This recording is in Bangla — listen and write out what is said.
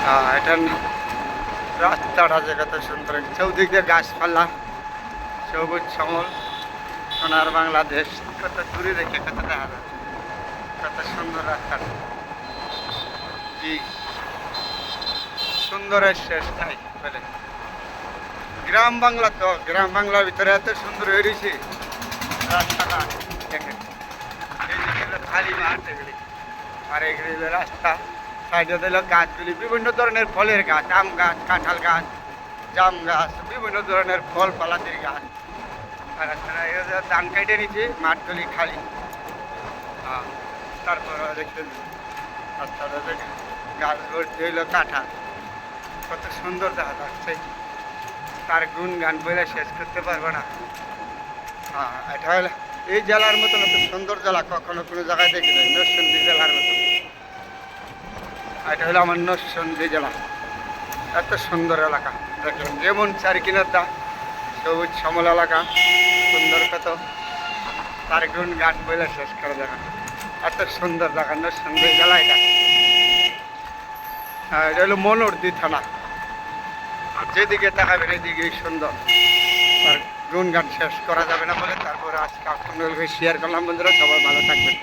এটার রাস্তাটা যে কত সুন্দর, চৌদিক দিয়ে গাছপালা, সবুজ শ্যামল, সোনার বাংলাদেশ। কত দূরে রেখে কত দেখা যাচ্ছে, কত সুন্দর রাস্তাটা। কি সুন্দরের শেষ নাই বলে। গ্রাম বাংলা তো, গ্রাম বাংলার ভিতরে এত সুন্দর হয়ে রয়েছে রাস্তাটা। দেখেন এই যে খালি মাঠ এগুলি, আর এগুলি রাস্তা, সাইডে দিল গাছগুলি, বিভিন্ন ধরনের ফলের গাছ, আম গাছ, কাঁঠাল গাছ, জাম গাছ, বিভিন্ন ধরনের ফল পালাতির গাছ। আর ধান কেটে নিচ্ছে, মাঠগুলি খালি। তারপর দেখছেন রাস্তাটা, দেখেন গাছ ভর্তি হইল কাঁঠাল, কত সুন্দর দেখা যাচ্ছে। তার গুণগান বলে শেষ করতে পারবো না। এটা হলো এই জেলার মতন এত সুন্দর জেলা কখনো কোনো জায়গায় দেখি নাই, নরসিংদী জেলার মতন। এটা হলো আমার নরসিংদী জেলা, এত সুন্দর এলাকা। দেখলাম যেমন চারিকিনারটা সবুজ শ্যামল এলাকা, সুন্দর কত, তার গুণগান বলে শেষ করে দেখা। এত সুন্দর জায়গা নরসিংদী জেলা এটা। এটা হলো মনোরদি থানা, যেদিকে তাকাবেন এদিকেই সুন্দর। আর গুণগান শেষ করা যাবে না বলে তারপরে আজকে আপনাদের শেয়ার করলাম। বন্ধুরা সবাই ভালো থাকবেন।